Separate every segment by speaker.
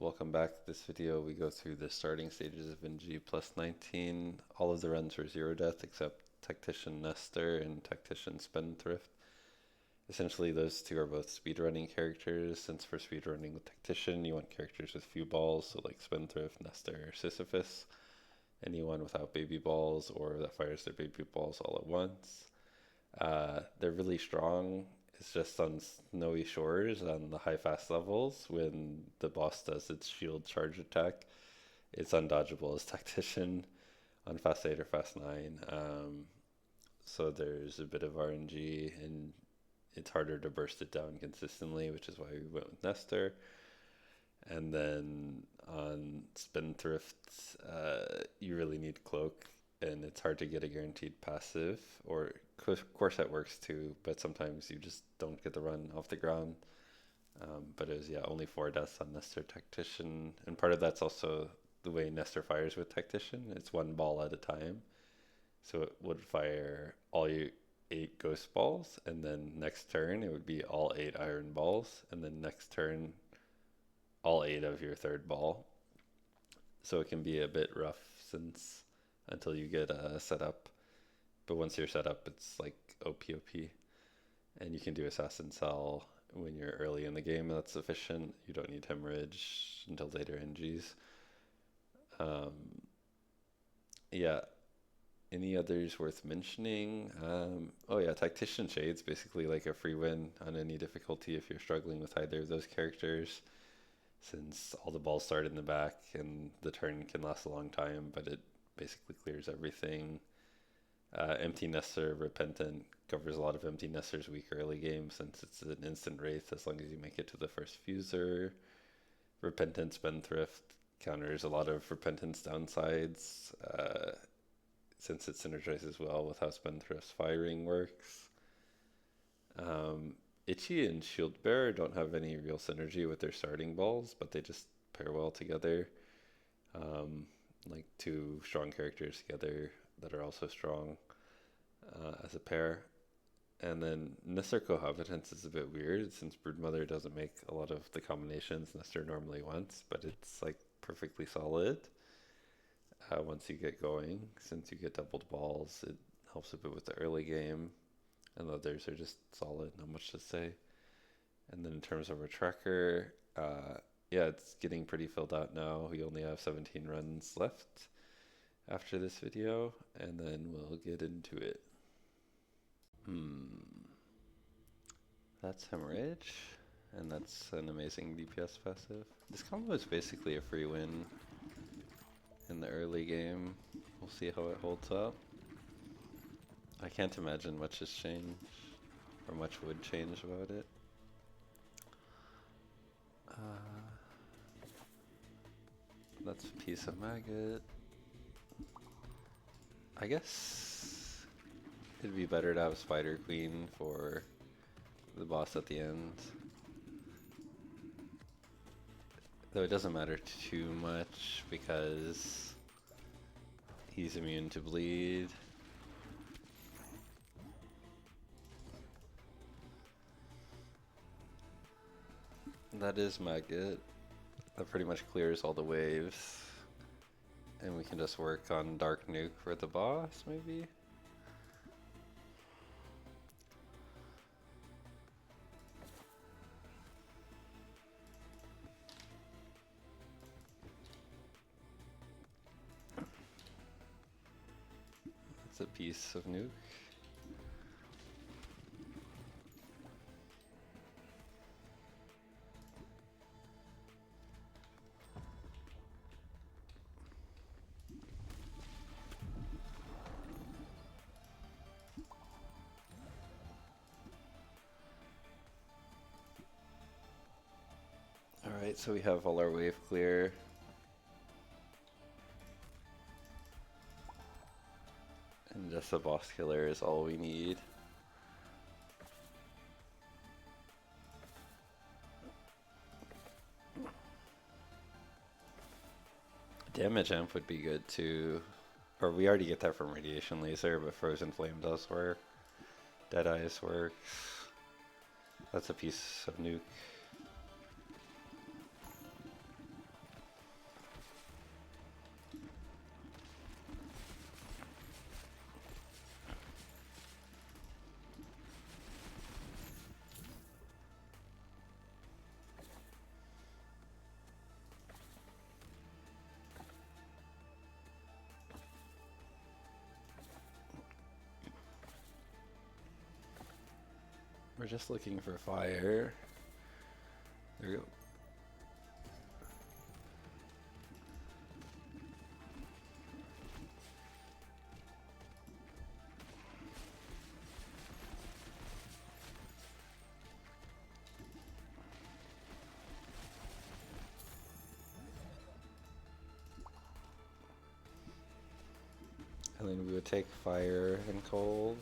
Speaker 1: welcome back. This video we go through the starting stages of NG plus 19. All of the runs were 0 death except Tactician Nestor and Tactician Spendthrift. Essentially those two are both speedrunning characters, since for speedrunning with Tactician you want characters with few balls, so like Spendthrift, Nestor, or Sisyphus. Anyone without baby balls or that fires their baby balls all at once. They're really strong. It's just on snowy shores on the high fast levels when the boss does its shield charge attack. It's undodgeable as Tactician on fast 8 or fast 9. So there's a bit of RNG and it's harder to burst it down consistently, which is why we went with Nestor. And then on Spendthrift, you really need Cloak, and it's hard to get a guaranteed passive, or of course that works too, but sometimes you just don't get the run off the ground. But it was, yeah, only 4 deaths on Nestor Tactician, and part of that's also the way Nestor fires with Tactician. It's 1 ball at a time, so it would fire all your 8 ghost balls, and then next turn it would be all 8 iron balls, and then next turn all 8 of your 3rd ball. So it can be a bit rough since until you get set up. But once you're set up, it's like OP. And you can do Assassin Cell when you're early in the game. That's sufficient. You don't need Hemorrhage until later NGs. Yeah. Any others worth mentioning? Oh yeah, Tactician Shade's basically like a free win on any difficulty if you're struggling with either of those characters, since all the balls start in the back and the turn can last a long time, but it basically clears everything. Empty Nestor Repentant covers a lot of Empty Nestor's weak early game, since it's an instant wraith as long as you make it to the first fuser. Repentant Spendthrift counters a lot of Repentance downsides, since it synergizes well with how Spendthrift's firing works. Itchy and Shieldbearer don't have any real synergy with their starting balls, but they just pair well together. Like 2 strong characters together that are also strong as a pair. And then Nestor Cohabitants is a bit weird, since Broodmother doesn't make a lot of the combinations Nestor normally wants, but it's like perfectly solid once you get going. Since you get doubled balls, it helps a bit with the early game. And the others are just solid, not much to say. And then in terms of our tracker, yeah, it's getting pretty filled out now. We only have 17 runs left after this video, and then we'll get into it. That's Hemorrhage, and that's an amazing DPS passive. This combo is basically a free win in the early game. We'll see how it holds up. I can't imagine much has changed, or much would change about it. That's a piece of maggot. I guess it'd be better to have Spider Queen for the boss at the end. Though it doesn't matter too much because he's immune to bleed. That is maggot. That pretty much clears all the waves. And we can just work on Dark Nuke for the boss, maybe? That's a piece of nuke. Alright, so we have all our wave clear. And just a boss killer is all we need. Damage amp would be good too. Or we already get that from Radiation Laser, but Frozen Flame does work. Dead Eyes works. That's a piece of nuke. We're just looking for fire. There we go. And then we would take fire and cold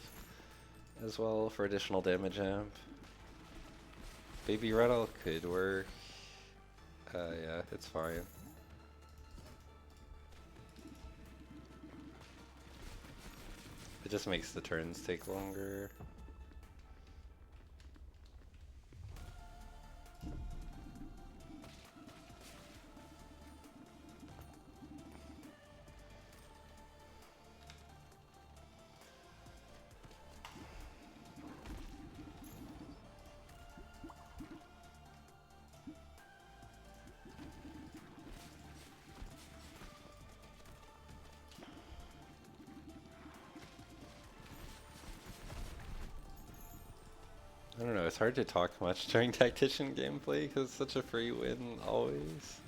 Speaker 1: as well for additional damage amp. Baby Rattle could work. Yeah, it's fine. It just makes the turns take longer. I don't know, it's hard to talk much during Tactician gameplay because it's such a free win always.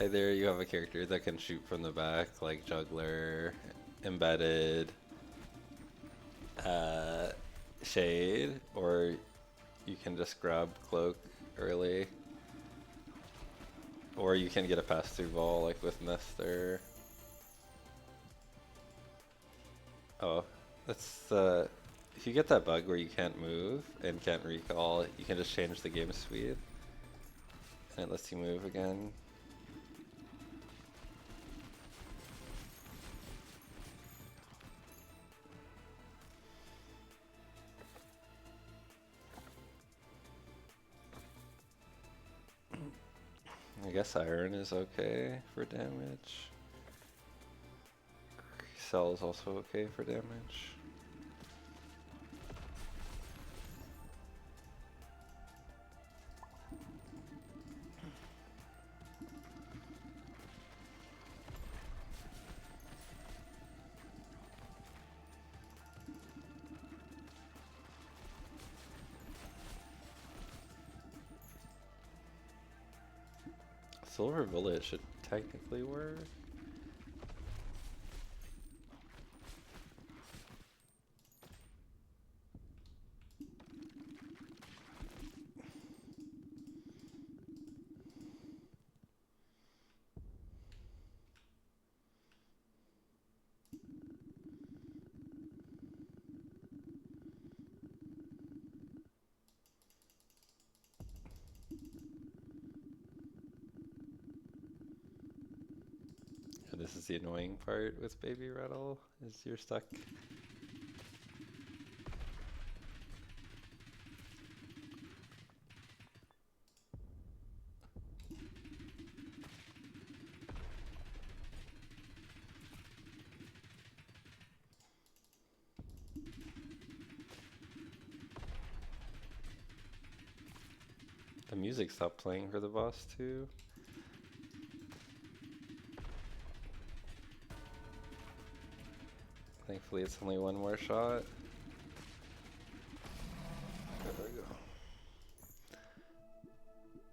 Speaker 1: Either you have a character that can shoot from the back like Juggler, Embedded, Shade, or you can just grab Cloak early. Or you can get a pass-through ball like with Nestor. Oh, that's if you get that bug where you can't move and can't recall, you can just change the game speed. And it lets you move again. I guess Iron is okay for damage. Cell is also okay for damage. Silver Bullet should technically work. This is the annoying part with Baby Rattle, is you're stuck. The music stopped playing for the boss too. Thankfully it's only one more shot. There we go.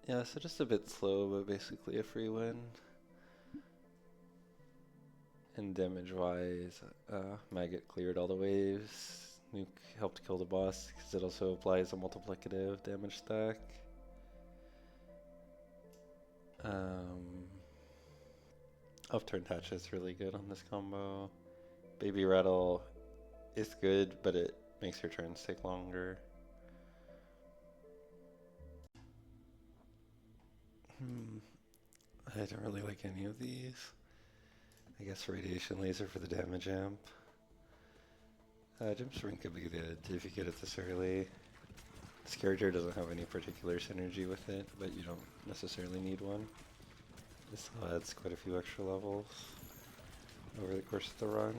Speaker 1: Yeah, so just a bit slow, but basically a free win. And damage wise, Maggot cleared all the waves. Nuke helped kill the boss because it also applies a multiplicative damage stack. Upturn Touch is really good on this combo. Baby Rattle is good, but it makes your turns take longer. I don't really like any of these. I guess Radiation Laser for the damage amp. Jump Spring could be good if you get it this early. This character doesn't have any particular synergy with it, but you don't necessarily need one. This adds quite a few extra levels over the course of the run.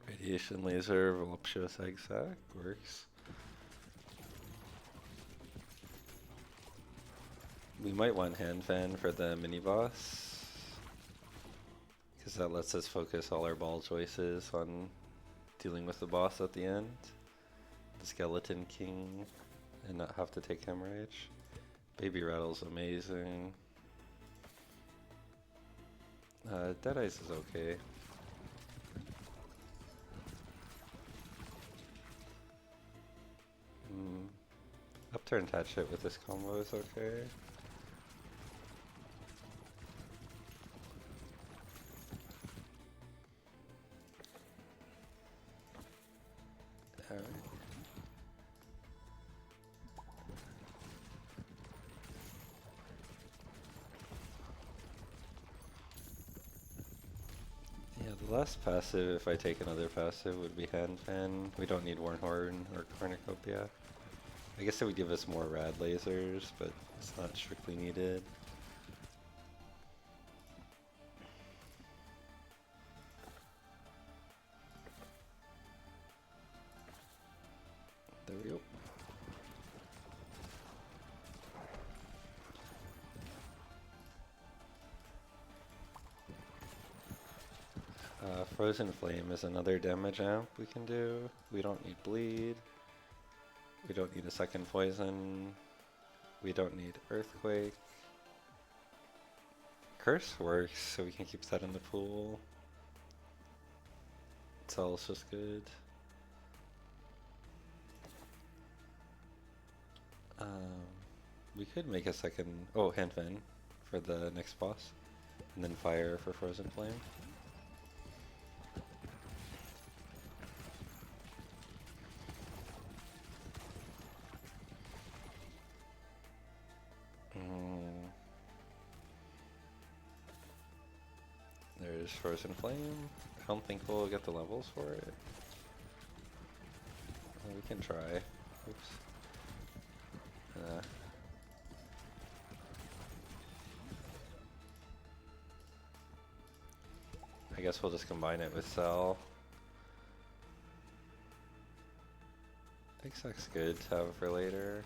Speaker 1: Radiation Laser, Voluptuous Egg Sac works. We might want hand fan for the mini boss, because that lets us focus all our ball choices on dealing with the boss at the end. The Skeleton King, and not have to take hemorrhage. Baby Rattle's amazing. Dead Eyes is okay. Upturn Tat Shit with this combo is okay. Alright. Yeah, the last passive, if I take another passive, would be Hand Fan. We don't need Warnhorn or Cornucopia. I guess it would give us more rad lasers, but it's not strictly needed. There we go. Frozen Flame is another damage amp we can do. We don't need bleed. We don't need a second poison. We don't need Earthquake. Curse works, so we can keep that in the pool. Cell's just good. We could make a second, Hand Fan for the next boss, and then Fire for Frozen Flame. There's Frozen Flame. I don't think we'll get the levels for it. Well, we can try. Oops. I guess we'll just combine it with Cell. Exec's good to have for later.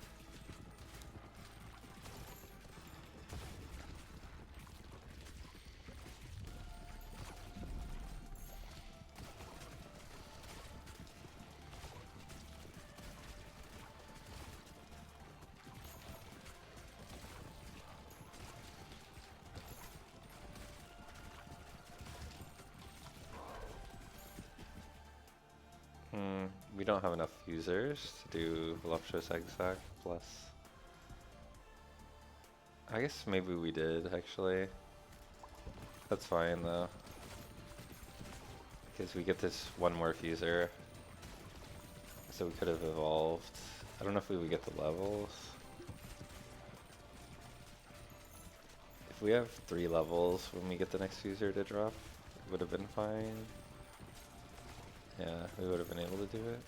Speaker 1: We don't have enough users to do Voluptuous Exec plus. I guess maybe we did actually. That's fine though. Because we get this one more fuser. So we could have evolved. I don't know if we would get the levels. If we have 3 levels when we get the next fuser to drop, it would have been fine. Yeah, we would have been able to do it.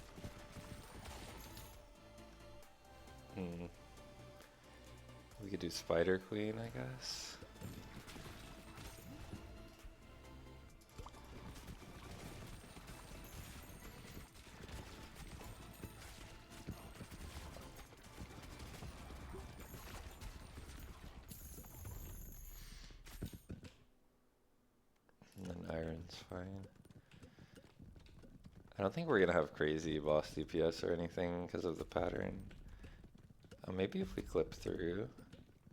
Speaker 1: We could do Spider Queen, I guess. And then Iron's fine. I don't think we're gonna have crazy boss DPS or anything because of the pattern. Maybe if we clip through.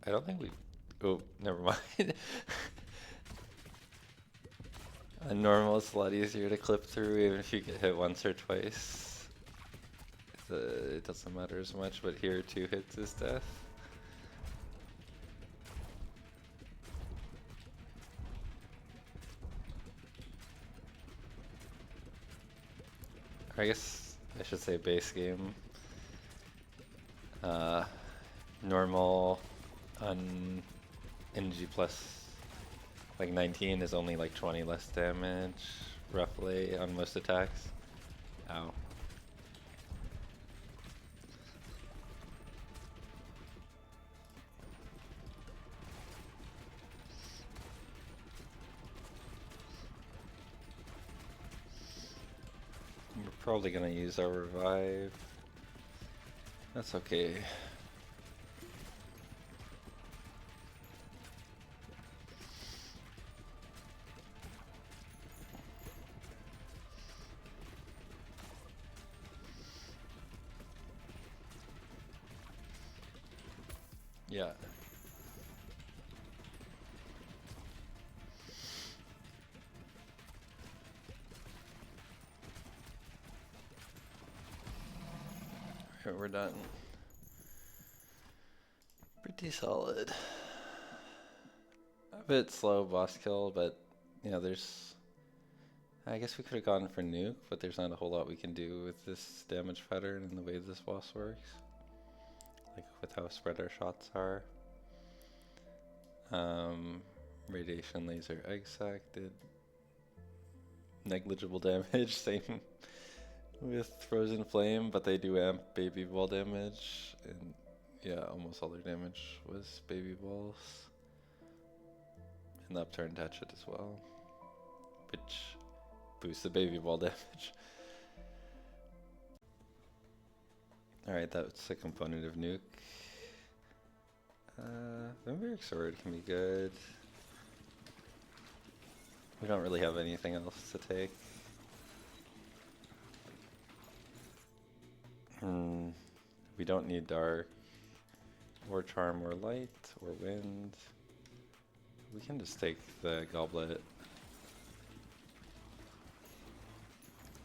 Speaker 1: I don't think we. Oh, never mind. A normal is a lot easier to clip through, even if you get hit once or twice. It doesn't matter as much, but here 2 hits is death. I guess I should say base game. Normal on NG plus like 19 is only like 20 less damage roughly on most attacks. Ow. We're probably gonna use our revive. That's okay. Yeah. Alright, we're done. Pretty solid. A bit slow boss kill, but there's. I guess we could have gone for nuke, but there's not a whole lot we can do with this damage pattern and the way this boss works. Like with how spread our shots are. Radiation laser egg sac did negligible damage, same with frozen flame, but they do amp baby ball damage, and yeah, almost all their damage was baby balls. And the upturn hatchet as well, which boosts the baby ball damage. Alright, that's a component of nuke. Vampiric sword can be good. We don't really have anything else to take. We don't need dark, or charm, or light, or wind. We can just take the goblet.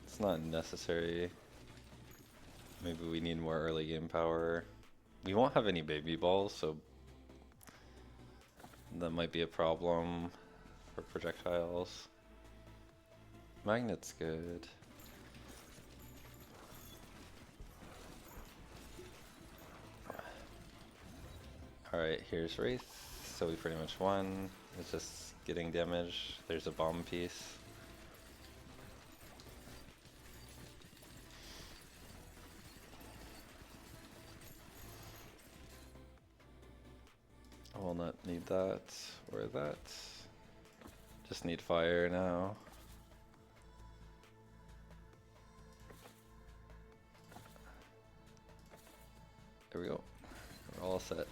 Speaker 1: It's not necessary. Maybe we need more early game power. We won't have any baby balls, so that might be a problem for projectiles. Magnet's good. Alright, here's Wraith, so we pretty much won. It's just getting damage. There's a bomb piece. I will not need that or that. Just need fire now. There we go. We're all set.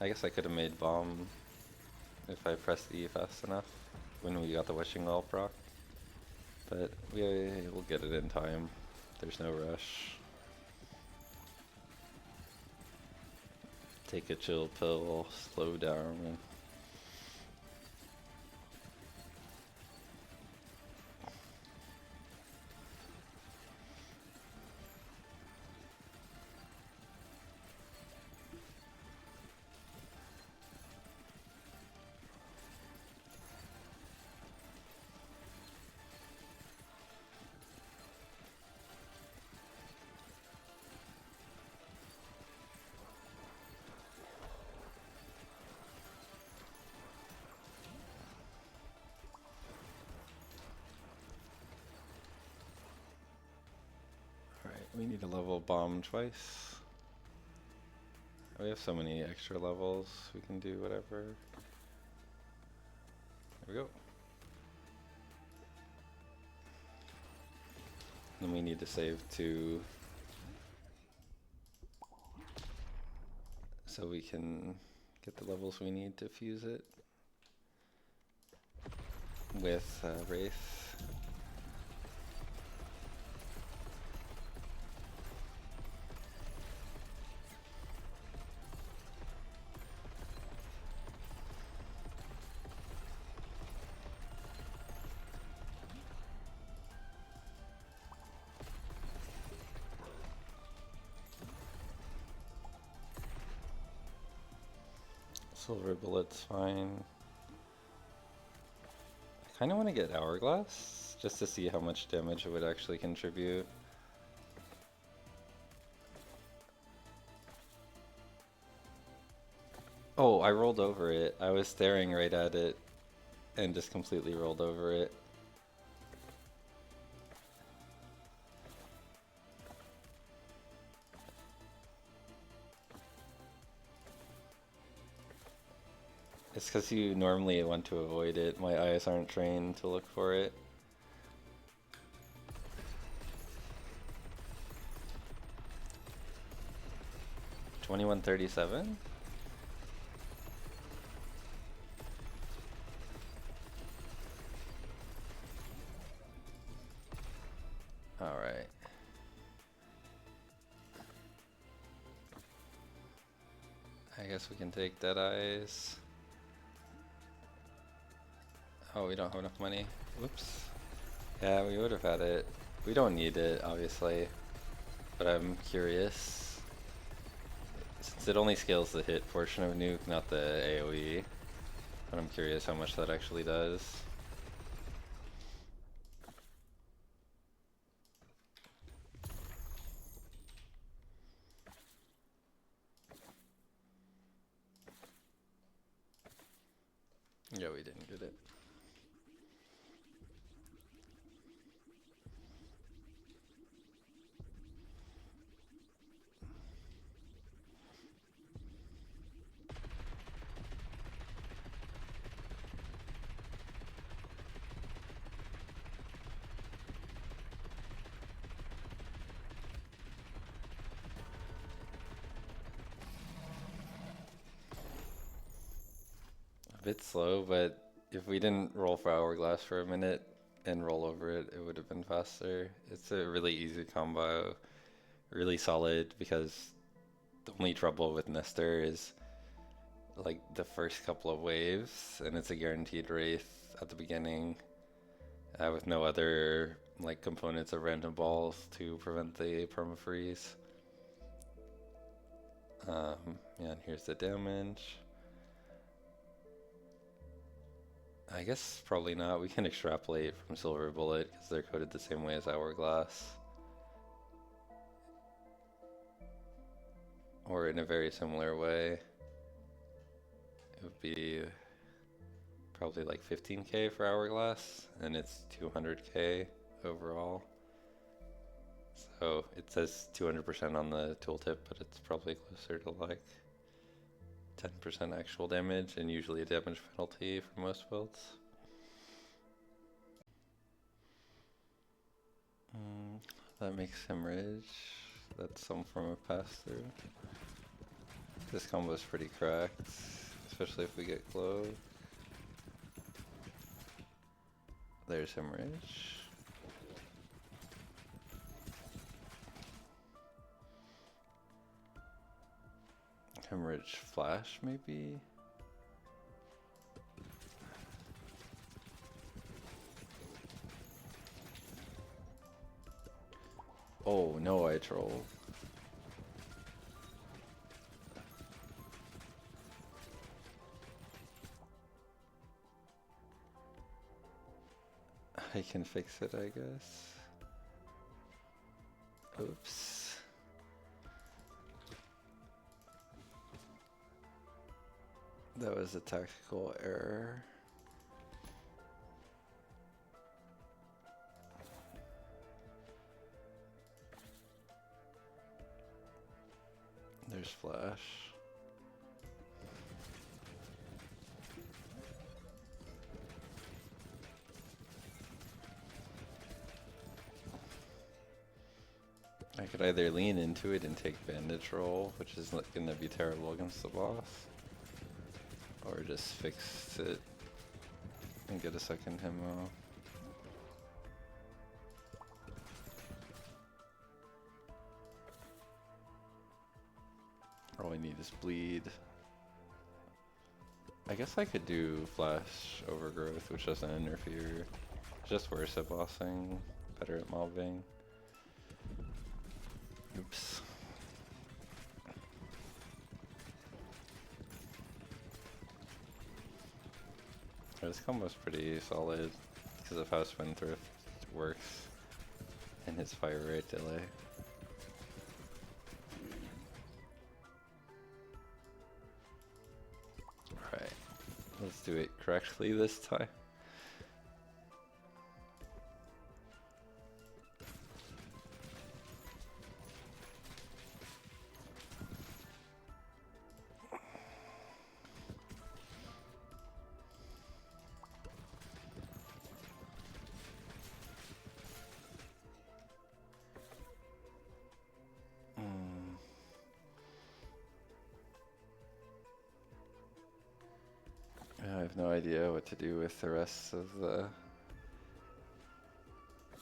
Speaker 1: I guess I could have made bomb if I pressed E fast enough when we got the wishing well proc. But we'll get it in time. There's no rush. Take a chill pill, slow down. We need to level bomb twice. We have so many extra levels, we can do whatever. There we go. Then we need to save 2 so we can get the levels we need to fuse it with Wraith. Silver bullet's fine. I kind of want to get Hourglass, just to see how much damage it would actually contribute. Oh, I rolled over it. I was staring right at it and just completely rolled over it. It's because you normally want to avoid it. My eyes aren't trained to look for it. $21.37? Alright. guess we can take Deadeyes. Oh, we don't have enough money. Whoops. Yeah, we would have had it. We don't need it, obviously. But I'm curious. Since it only scales the hit portion of nuke, not the AoE. But I'm curious how much that actually does. Yeah, we didn't get it. A bit slow, but if we didn't roll for Hourglass for a minute and roll over it, it would have been faster. It's a really easy combo, really solid, because the only trouble with Nestor is like the first couple of waves, and it's a guaranteed Wraith at the beginning, with no other like components of random balls to prevent the permafreeze. Yeah, and here's the damage. I guess probably not. We can extrapolate from Silver Bullet because they're coded the same way as Hourglass. Or in a very similar way. It would be probably like 15k for Hourglass, and it's 200k overall. So it says 200% on the tooltip, but it's probably closer to like 10% actual damage, and usually a damage penalty for most builds. That makes hemorrhage. That's some form of pass-through. This combo is pretty cracked, especially if we get glow. There's hemorrhage. Hemorrhage flash, maybe? Oh, no, I troll. I can fix it, I guess. Oops. That was a tactical error. There's flash. I could either lean into it and take bandage roll, which is gonna be terrible against the boss, or just fix it and get a second hemo. All we need is bleed. I guess I could do flash overgrowth, which doesn't interfere. Just worse at bossing, better at mobbing. Oops. This combo's pretty solid because of how Spendthrift works and his fire rate delay. Alright, let's do it correctly this time. I have no idea what to do with the rest of the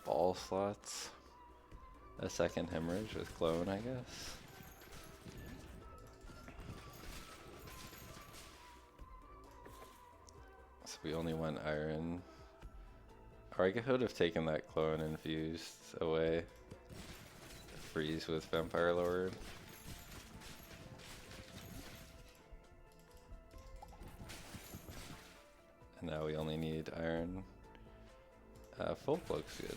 Speaker 1: ball slots. A second hemorrhage with clone, I guess. so we only want iron. Or I could have taken that clone infused away. Freeze with Vampire Lord. And now we only need iron. Full cloak's good.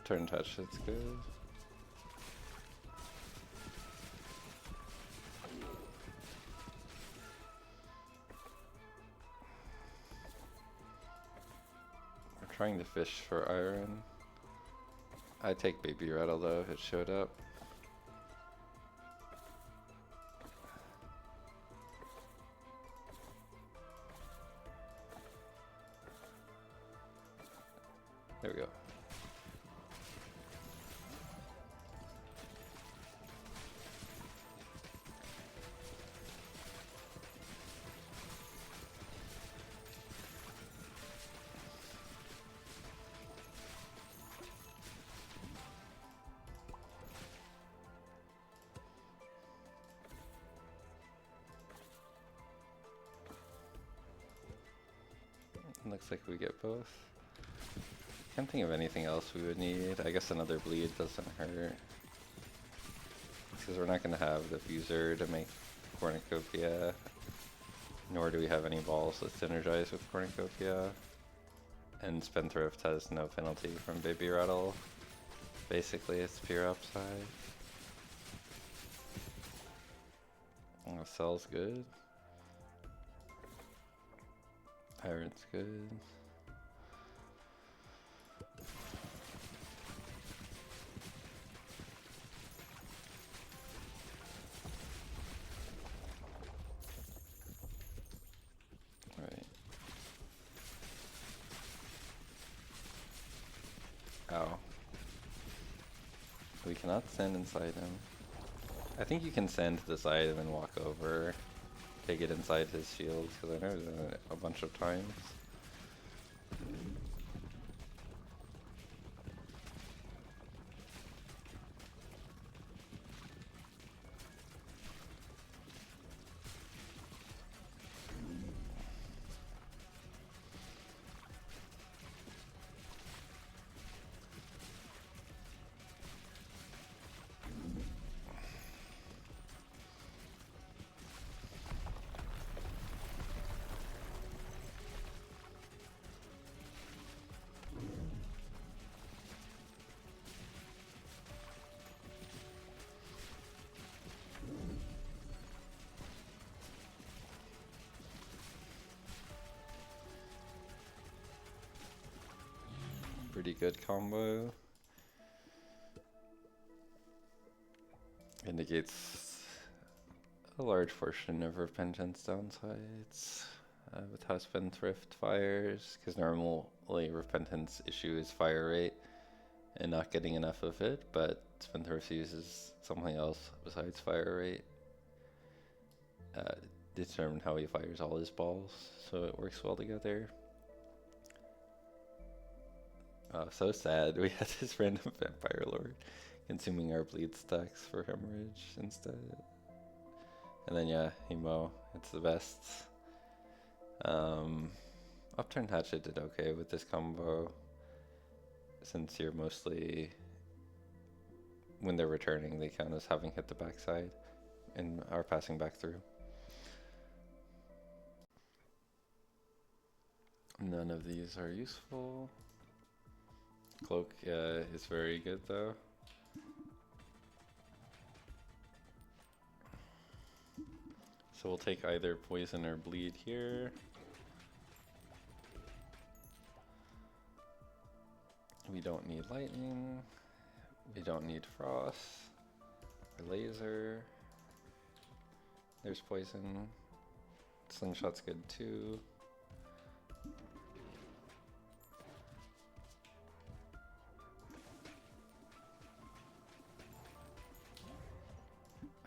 Speaker 1: Turn touch, that's good. We're trying to fish for iron. I'd take Baby Rattle though if it showed up. There we go. Looks like we get both. Can't think of anything else we would need. I guess another bleed doesn't hurt. Because we're not going to have the fuser to make Cornucopia. Nor do we have any balls that synergize with Cornucopia. And Spendthrift has no penalty from Baby Rattle. Basically, it's pure upside. Oh, Cell's good. Iron's good. Right. Ow. We cannot send inside him. I think you can send to the side and then walk over. Take it inside his shield, because I know I've done it a bunch of times. Pretty good combo. Indicates a large portion of Repentance downsides with how Spendthrift fires, because normally Repentance issue is fire rate and not getting enough of it, but Spendthrift uses something else besides fire rate. Determine how he fires all his balls, so it works well together. Oh, so sad. We had this random Vampire Lord consuming our bleed stacks for hemorrhage instead. And then yeah, Emo, it's the best. Upturned Hatchet did okay with this combo, since you're mostly, when they're returning, they count as having hit the backside and are passing back through. None of these are useful. Cloak is very good though. So we'll take either poison or bleed here. We don't need lightning. We don't need frost or laser. There's poison. Slingshot's good too.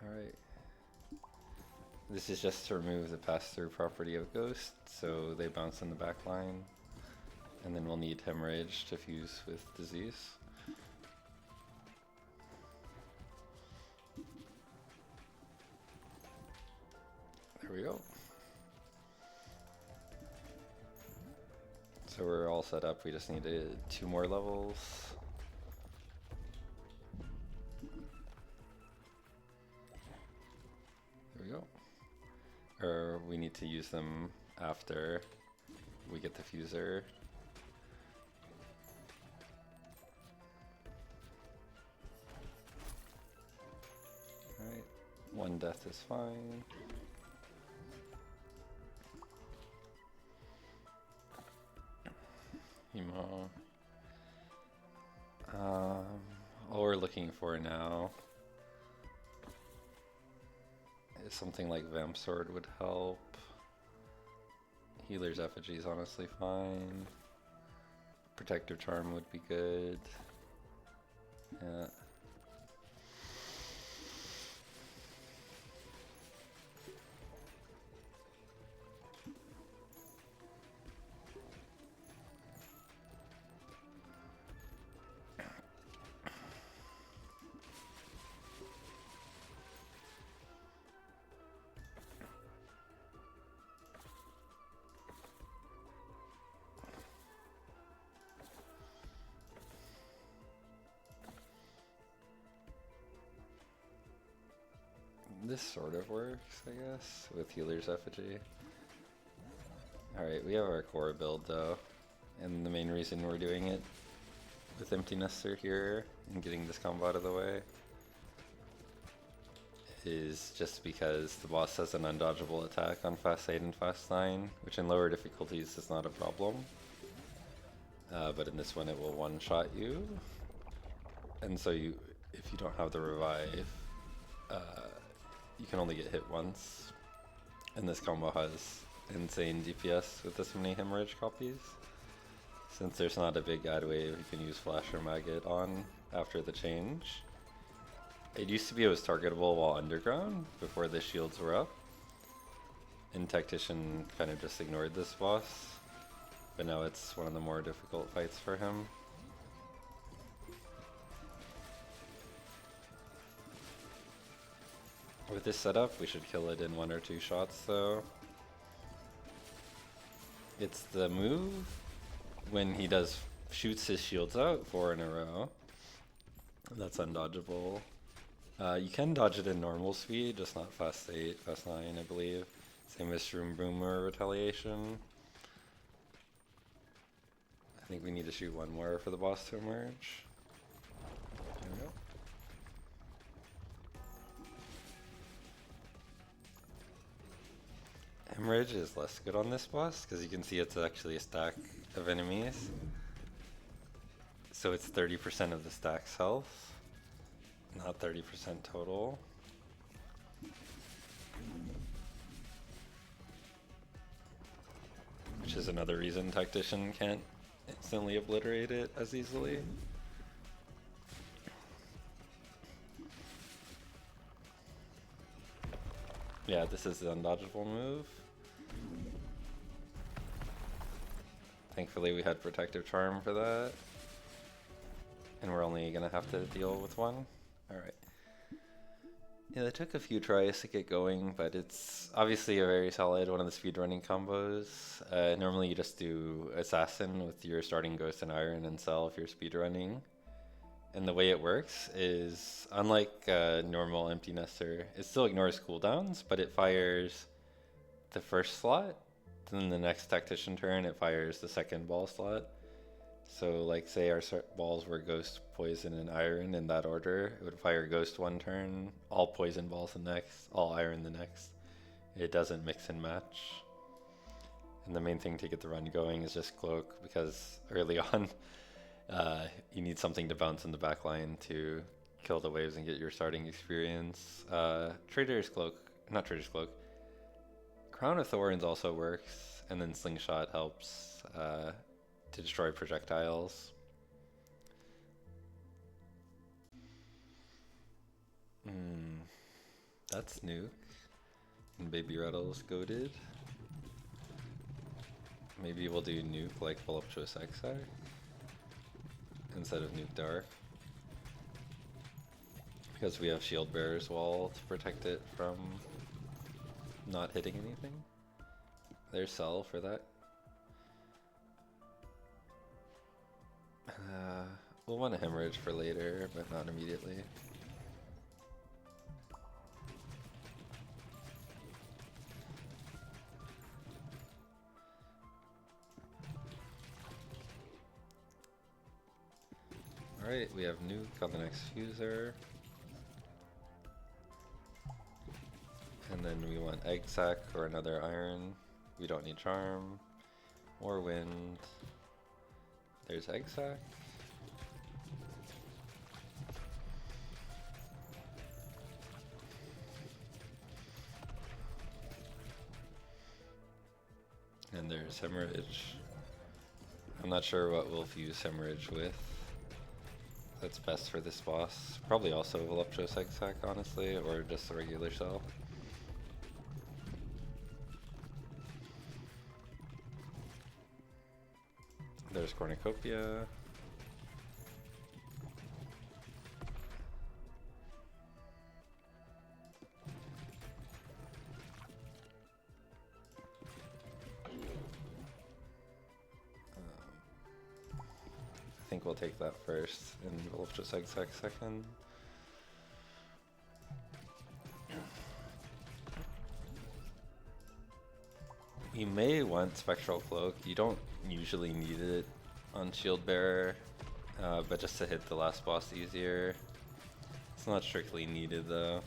Speaker 1: Alright. This is just to remove the pass-through property of Ghost, so they bounce in the back line. And then we'll need hemorrhage to fuse with disease. There we go. So we're all set up, we just need 2 more levels. There we go. Or we need to use them after we get the fuser. Alright, 1 death is fine. Hemo. All we're looking for now is something like Vamp Sword would help. Healer's Effigy is honestly fine. Protective Charm would be good. Yeah. This sort of works, I guess, with Healer's Effigy. Alright, we have our core build though, and the main reason we're doing it with Empty Nester here and getting this combo out of the way is just because the boss has an undodgeable attack on Fast 8 and Fast 9, which in lower difficulties is not a problem. But in this one it will one-shot you, and so if you don't have the revive, you can only get hit once, and this combo has insane DPS with this many hemorrhage copies. Since there's not a big add wave you can use Flash or Maggot on after the change. It used to be it was targetable while underground, before the shields were up, and Tactician kind of just ignored this boss, but now it's one of the more difficult fights for him. With this setup, we should kill it in 1 or 2 shots though. It's the move when he shoots his shields out 4 in a row. That's undodgeable. You can dodge it in normal speed, just not Fast 8, Fast 9 I believe. Same as Shroom Boomer Retaliation. I think we need to shoot 1 more for the boss to emerge. There we go. Hemorrhage is less good on this boss because you can see it's actually a stack of enemies. So it's 30% of the stack's health, not 30% total. Which is another reason Tactician can't instantly obliterate it as easily. Yeah, this is the undodgeable move. Thankfully we had Protective Charm for that. And we're only gonna have to deal with 1. Alright. Yeah, it took a few tries to get going, but it's obviously a very solid one of the speedrunning combos. Normally you just do Assassin with your starting Ghost and Iron and Cell if you're speedrunning. And the way it works is, unlike normal Empty Nester, it still ignores cooldowns, but it fires the first slot, then the next Tactician turn it fires the second ball slot. So like say our balls were Ghost, Poison, and Iron in that order, it would fire Ghost 1 turn, all Poison balls the next, all Iron the next. It doesn't mix and match. And the main thing to get the run going is just Cloak, because early on you need something to bounce in the back line to kill the waves and get your starting experience. Trader's Cloak, not Trader's Cloak, Crown of Thorns also works, and then Slingshot helps to destroy projectiles. That's Nuke. And Baby Rattle's goated. Maybe we'll do nuke like Voluptuous Exile instead of nuke Dark. Because we have Shieldbearer's wall to protect it from not hitting anything. There's Cell for that. We'll want a Hemorrhage for later, but not immediately. Alright, we have nuke on the next fuser. And then we want Egg Sac or another iron. We don't need charm or wind. There's Egg Sac. And there's Hemorrhage. I'm not sure what we'll fuse Hemorrhage with. That's best for this boss. Probably also Voluptuous Egg Sac, honestly, or just a regular Cell. There's Cornucopia. I think we'll take that first, and Voluptuous Egg Sac second. You may want Spectral Cloak. You don't usually need it on Shieldbearer, but just to hit the last boss easier. It's not strictly needed though.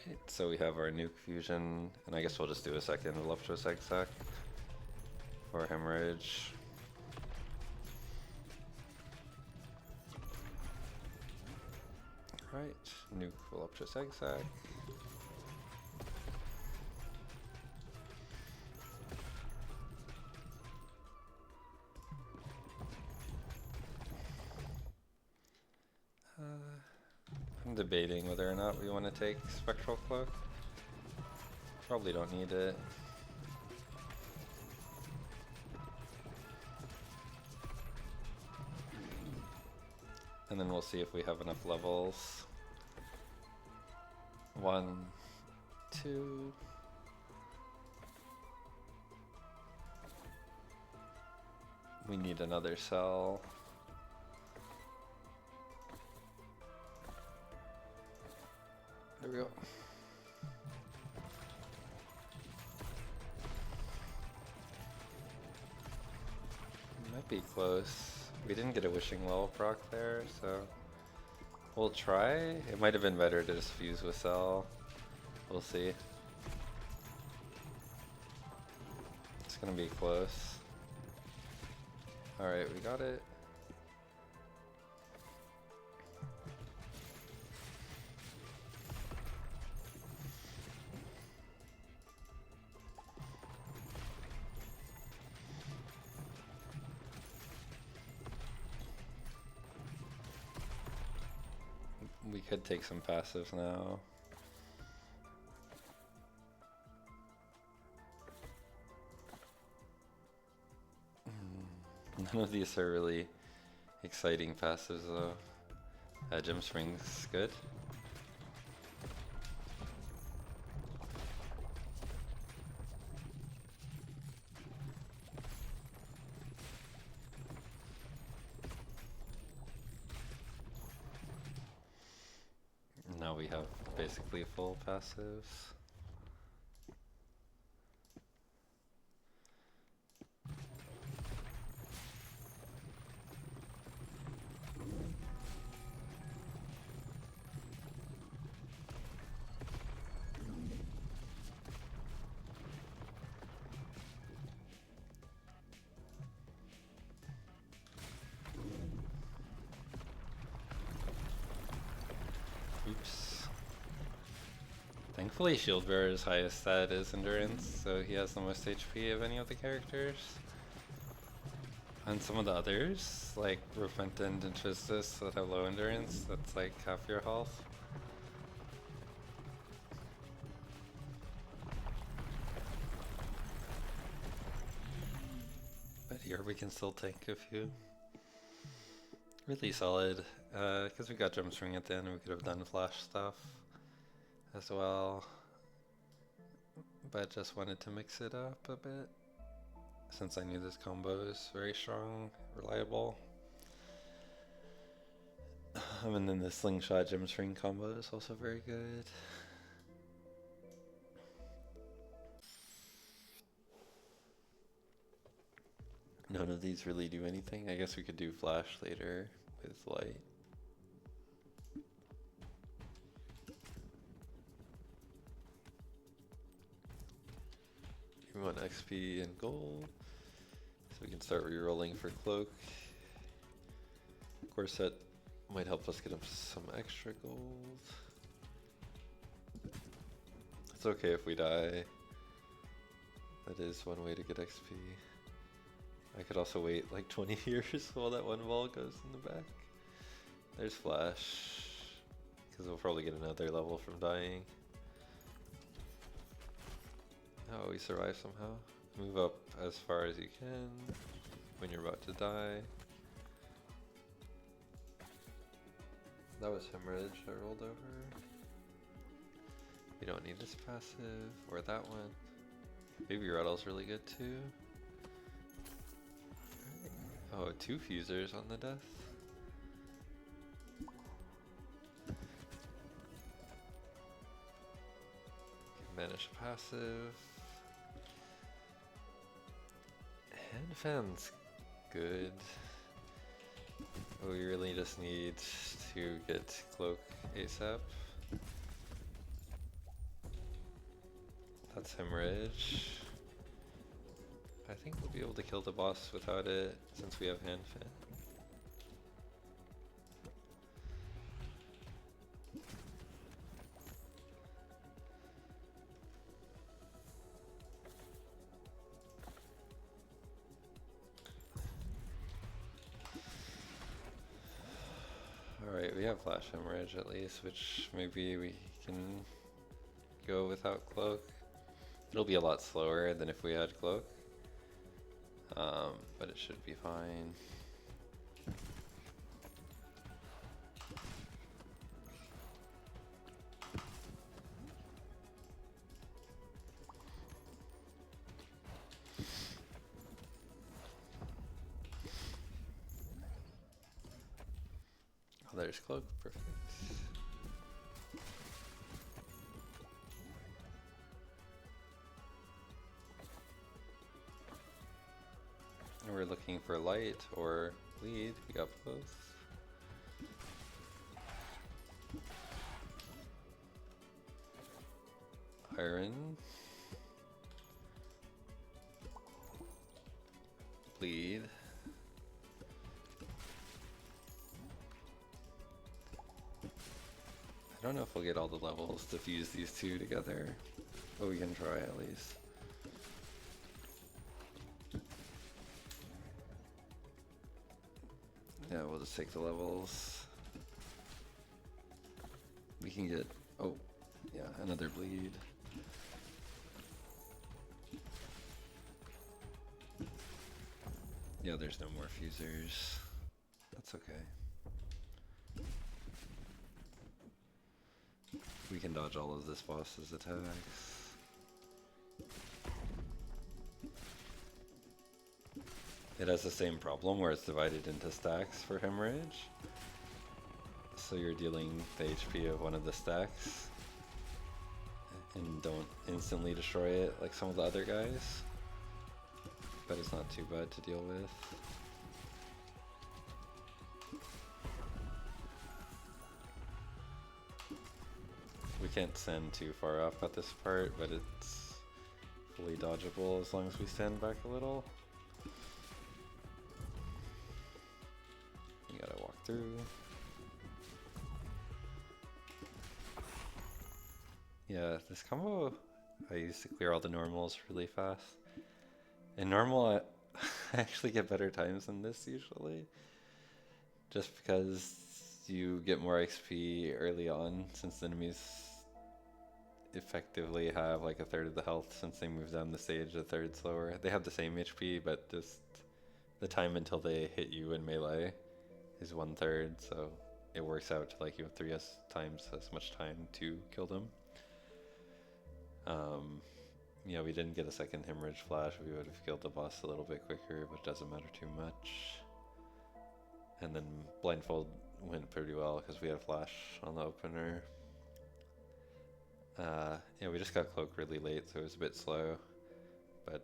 Speaker 1: Alright, so we have our nuke fusion, and I guess we'll just do a second Voluptuous Egg Sac for Hemorrhage. Alright, nuke Voluptuous Egg Sac. I'm debating whether or not we want to take Spectral Cloak. Probably don't need it. And then we'll see if we have enough levels. 1, 2. We need another cell. There we go. Might be close. We didn't get a Wishing Well proc there, so we'll try. It might have been better to just fuse with Cell. We'll see. It's gonna be close. Alright, we got it. We could take some passives now. None of these are really exciting passives though. Gem Spring's good. Now we have basically full passives. Oops. Thankfully Shieldbearer's highest stat is Endurance, so he has the most HP of any of the characters. And some of the others, like Repentant and Tristis that have low Endurance, that's like half your health. we can still tank a few. Really solid, because we got Jump Swing at the end, we could have done flash stuff as well. But just wanted to mix it up a bit, since I knew this combo is very strong, reliable. And then the Slingshot Gem String combo is also very good. None of these really do anything. I guess we could do Flash later with Light. We want XP and gold, so we can start re-rolling for Cloak. Corset might help us get up some extra gold. It's okay if we die. That is one way to get XP. I could also wait like 20 years while that one ball goes in the back. There's Flash, because we'll probably get another level from dying. Oh, we survive somehow. Move up as far as you can when you're about to die. That was Hemorrhage I rolled over. We don't need this passive, or that one. Baby Rattle's really good too. Oh, 2 fusers on the death. Can banish a passive. Hand Fan's good. We really just need to get Cloak ASAP. That's Hemorrhage. I think we'll be able to kill the boss without it, since we have Hand Fan. Alright, we have Flash Hemorrhage at least, which maybe we can go without Cloak. It'll be a lot slower than if we had Cloak. But it should be fine. Oh, there's Cloak, perfect. We're looking for light or bleed. We got both. Iron. Bleed. I don't know if we'll get all the levels to fuse these two together, but we can try at least. Yeah, we'll just take the levels. We can get, oh, yeah, another bleed. Yeah, there's no more fusers. That's okay. We can dodge all of this boss's attacks. It has the same problem where it's divided into stacks for Hemorrhage. So you're dealing the HP of one of the stacks and don't instantly destroy it like some of the other guys. But it's not too bad to deal with. We can't send too far up at this part, but it's fully dodgeable as long as we stand back a little. You gotta walk through. Yeah, this combo I use to clear all the normals really fast. In normal, I actually get better times than this usually. Just because you get more XP early on, since the enemies effectively have like a third of the health since they move down the stage a third slower. They have the same HP, but just the time until they hit you in melee is 1/3, so it works out to like you have times as much time to kill them. Yeah, we didn't get a second hemorrhage flash. We would have killed the boss a little bit quicker, but it doesn't matter too much. And then blindfold went pretty well because we had a flash on the opener. Yeah, we just got cloak really late, so it was a bit slow. But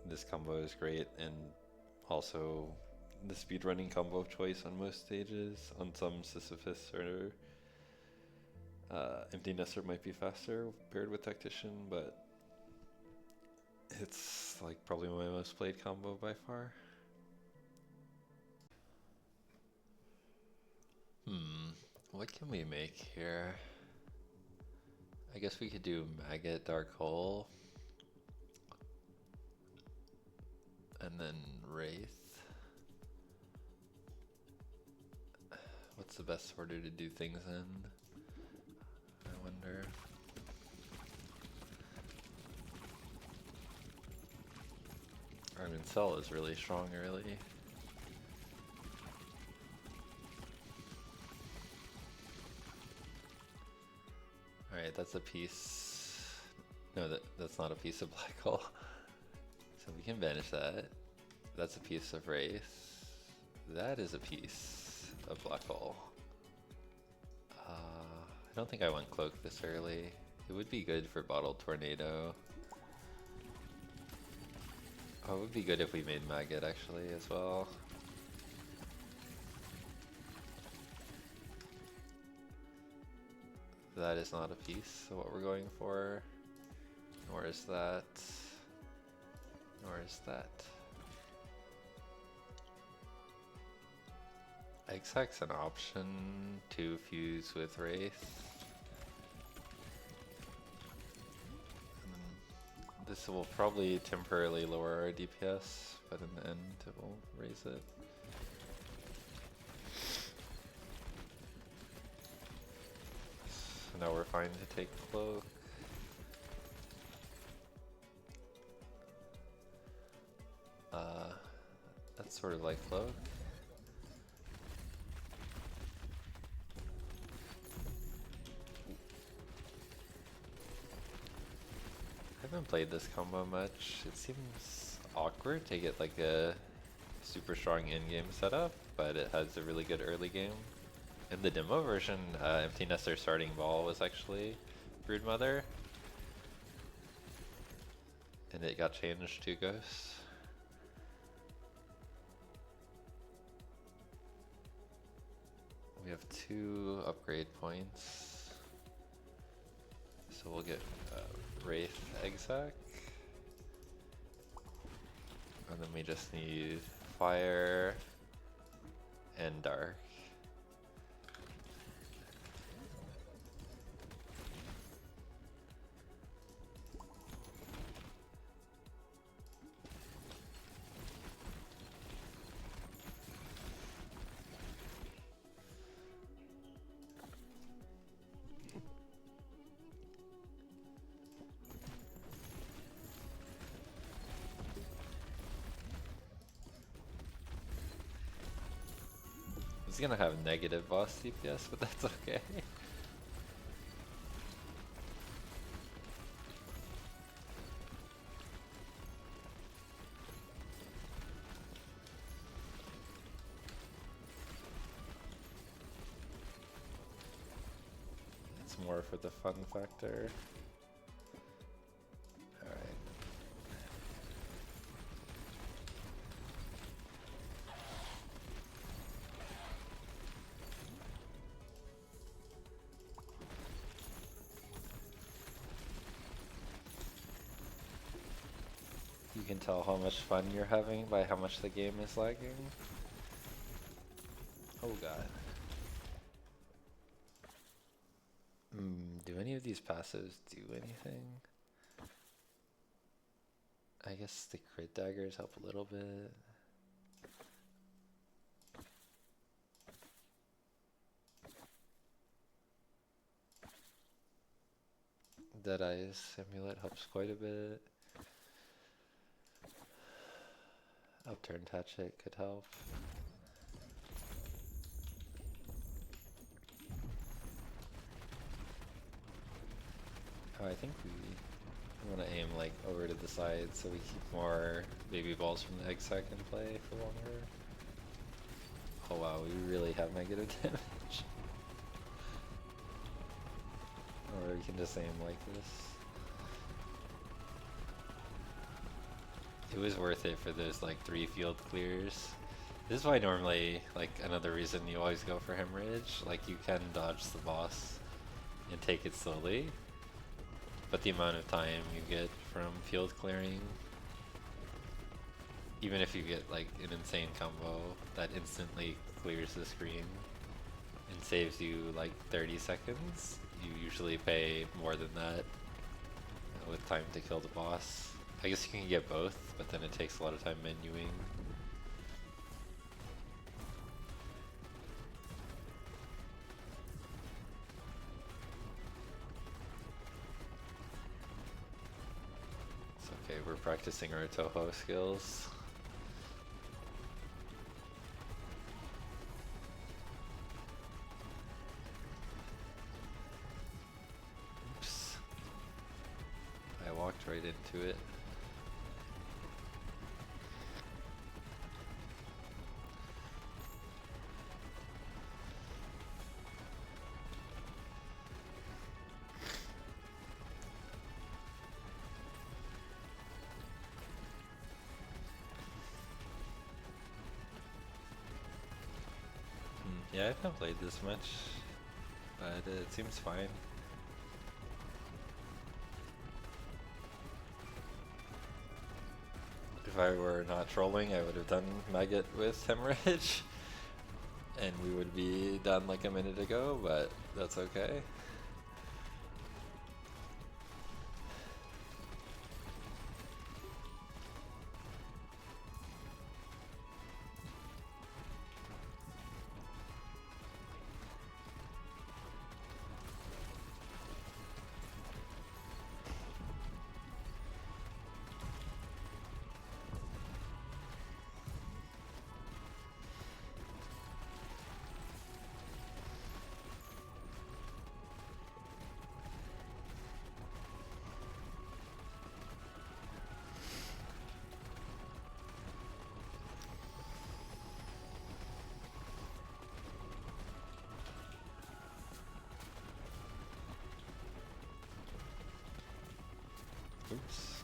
Speaker 1: this combo is great, and also the speedrunning combo of choice on most stages. On some Sisyphus or Empty Nester might be faster paired with Tactician, but it's like probably my most played combo by far. What can we make here? I guess we could do Maggot Dark Hole. And then Wraith. What's the best order to do things in? I wonder. I mean, Cell is really strong early. Alright, that's a piece. No, that's not a piece of black hole. So we can banish that. That's a piece of Wraith. That is a piece of black hole. I don't think I want Cloak this early. It would be good for Bottled Tornado. Oh, it would be good if we made Maggot actually as well. That is not a piece of what we're going for. Nor is that. Nor is that. Exec's an option to fuse with Wraith. This will probably temporarily lower our DPS, but in the end it will raise it. So now we're fine to take Cloak. That's sort of like Cloak. I haven't played this combo much. It seems awkward to get like a super strong in-game setup, but it has a really good early game. In the demo version, Empty Nester starting ball was actually Broodmother, and it got changed to Ghost. We have 2 upgrade points, so we'll get Wraith Exec, and then we just need Fire and Dark. It's gonna have negative boss DPS, but that's okay. It's more for the fun factor. You can tell how much fun you're having by how much the game is lagging. Oh god. Do any of these passives do anything? I guess the crit daggers help a little bit. Deadeye's Amulet helps quite a bit. Upturn Tactic could help. Oh, I think we want to aim like over to the side so we keep more baby balls from the egg sac in play for longer. Oh wow, we really have negative damage. Or we can just aim like this. It was worth it for those like 3 field clears. This is why normally, like another reason you always go for Hemorrhage, like you can dodge the boss and take it slowly, but the amount of time you get from field clearing, even if you get like an insane combo that instantly clears the screen and saves you like 30 seconds, you usually pay more than that with time to kill the boss. I guess you can get both, but then it takes a lot of time menuing. It's okay, we're practicing our Toho skills. Oops. I walked right into it. Yeah, I've not played this much, but it seems fine. If I were not trolling, I would have done Maggot with Hemorrhage, and we would be done like a minute ago, but that's okay. Oops.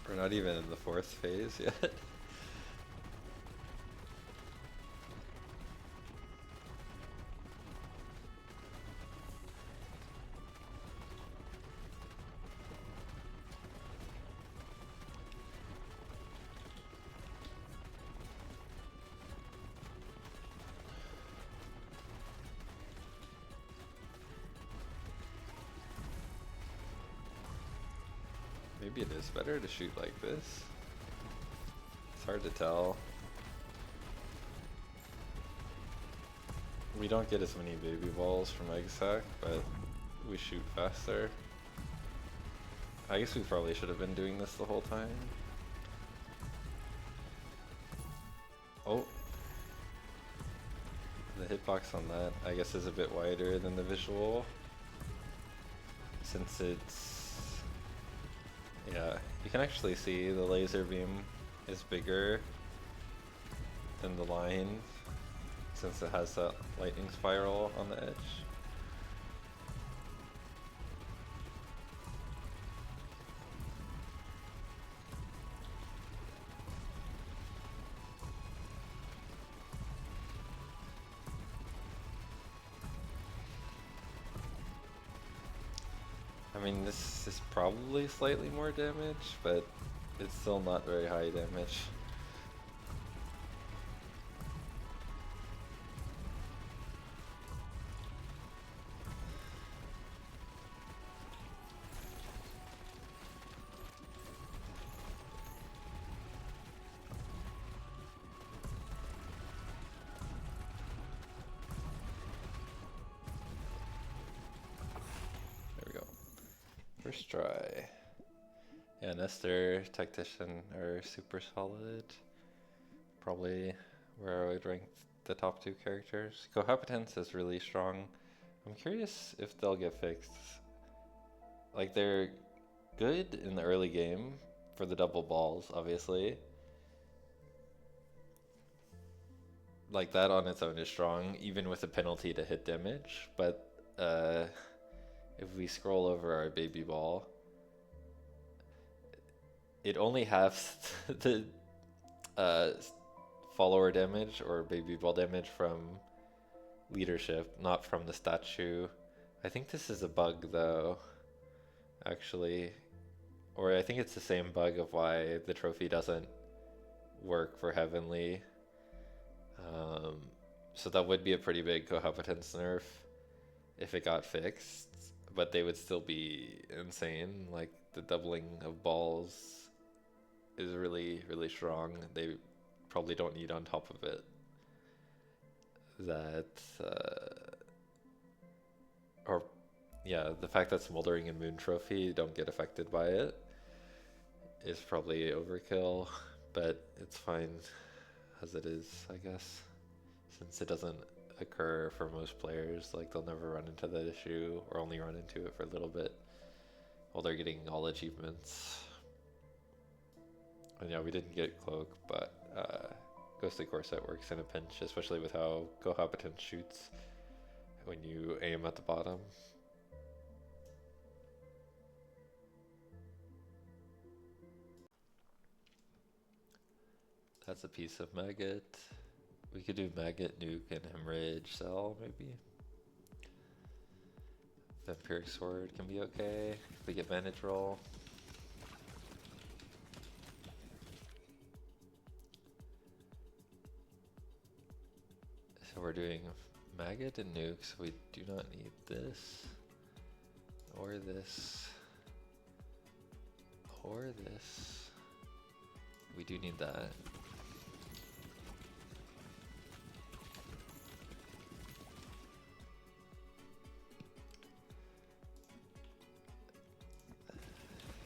Speaker 1: We're not even in the 4th phase yet. Maybe it is better to shoot like this. It's hard to tell. We don't get as many baby balls from egg sac, but we shoot faster. I guess we probably should have been doing this the whole time. Oh. The hitbox on that, I guess, is a bit wider than the visual. Since it's... Yeah, you can actually see the laser beam is bigger than the line, since it has that lightning spiral on the edge. I mean, this is probably slightly more damage, but it's still not very high damage. First try. Yeah, Nestor, Tactician are super solid. Probably where I would rank the top two characters. Cohabitants is really strong. I'm curious if they'll get fixed. Like, they're good in the early game for the double balls, obviously. Like, that on its own is strong, even with a penalty to hit damage. But if we scroll over our baby ball, it only halves the follower damage or baby ball damage from leadership, not from the statue. I think this is a bug though, actually. Or I think it's the same bug of why the trophy doesn't work for Heavenly. So that would be a pretty big Cohabitants nerf if it got fixed, but they would still be insane. Like, the doubling of balls is really, really strong. They probably don't need on top of it that, or yeah, the fact that Smoldering and Moon Trophy don't get affected by it is probably overkill, but it's fine as it is, I guess, since it doesn't occur for most players. Like, they'll never run into that issue, or only run into it for a little bit while they're getting all achievements. And yeah, we didn't get Cloak, but Ghostly Corset works in a pinch, especially with how Cohabitant shoots when you aim at the bottom. That's a piece of Maggot. We could do Maggot, Nuke, and Hemorrhage Cell, maybe. Vampiric Sword can be okay if we get Vantage Roll. So we're doing Maggot and Nuke, so we do not need this, or this, or this. We do need that.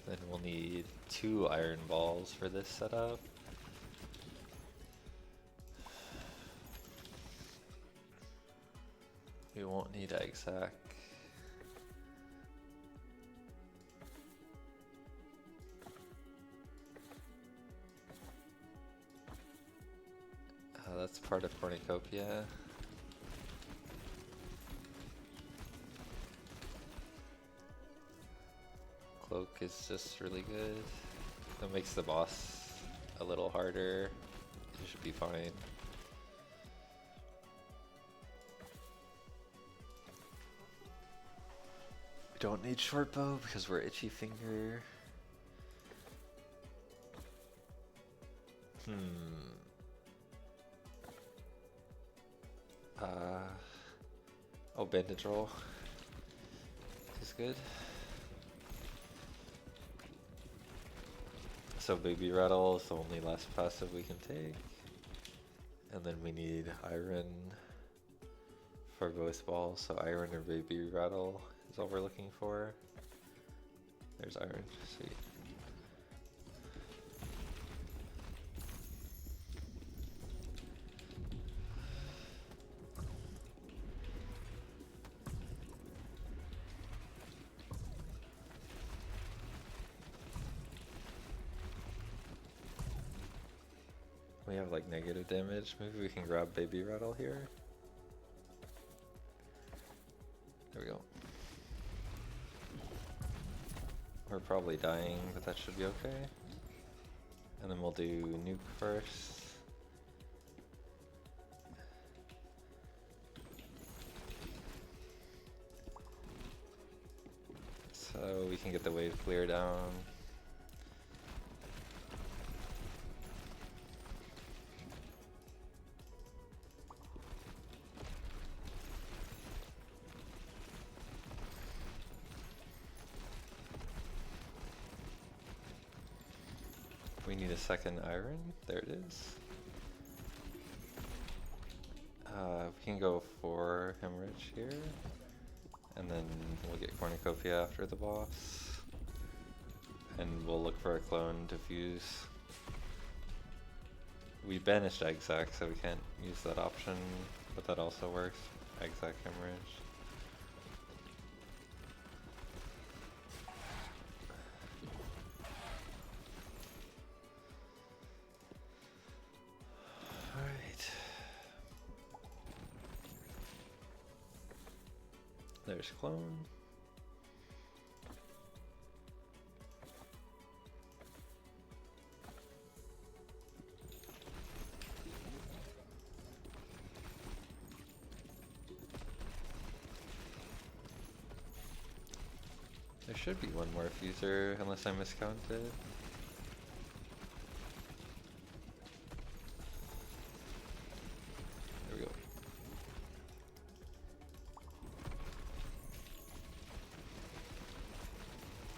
Speaker 1: Then we'll need 2 Iron Balls for this setup. We won't need Egg Sack. That's part of Cornucopia. Cloak is just really good. That makes the boss a little harder. You should be fine. We don't need short bow because we're itchy finger. Oh, bandage roll is good. So baby rattle is the only last passive we can take. And then we need iron for both balls, so iron or baby rattle is all we're looking for. There's iron, sweet. We have like negative damage. Maybe we can grab baby rattle here. There we go. We're probably dying, but that should be okay. And then we'll do nuke first. So we can get the wave clear down. We need a second iron. There it is. We can go for hemorrhage here, and then we'll get cornucopia after the boss. and we'll look for a clone to fuse. We banished Exac, so we can't use that option, but that also works. Exac Hemorrhage. Alright. There's clone. There should be one more fuser, unless I miscounted. There we go.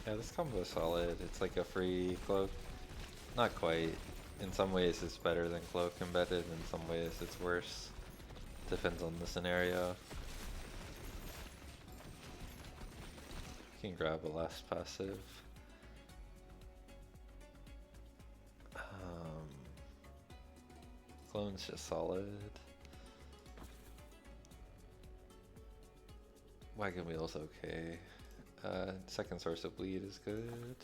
Speaker 1: Yeah, this combo is solid. It's like a free cloak. Not quite. In some ways it's better than cloak embedded, in some ways it's worse. Depends on the scenario. You can grab a last passive. Clone's just solid. Wagon Wheel's okay. Second source of bleed is good.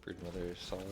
Speaker 1: Broodmother is solid.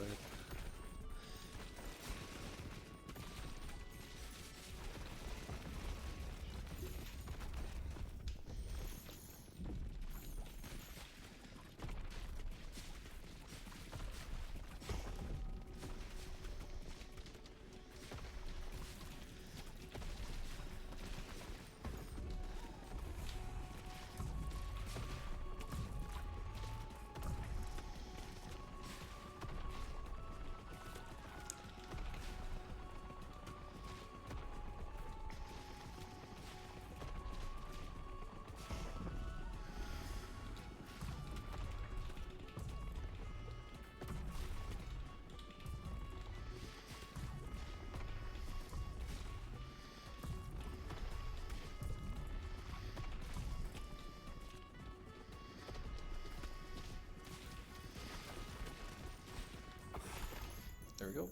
Speaker 1: There we go.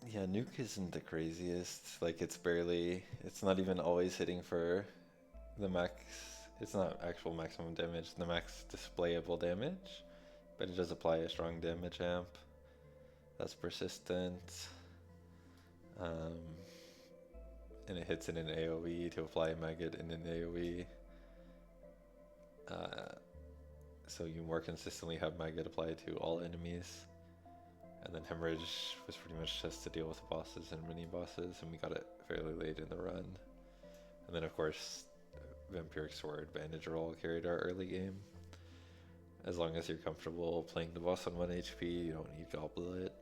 Speaker 1: Yeah, nuke isn't the craziest. Like, it's not even always hitting for the max. It's not actual maximum damage, the max displayable damage, but it does apply a strong damage amp. That's persistent. And it hits in an AoE to apply a maggot in an AoE. So you more consistently have maggot applied to all enemies. And then Hemorrhage was pretty much just to deal with bosses and mini bosses, and we got it fairly late in the run. And then of course, Vampiric Sword, Bandage Roll carried our early game. As long as you're comfortable playing the boss on 1 HP, you don't need Goblet.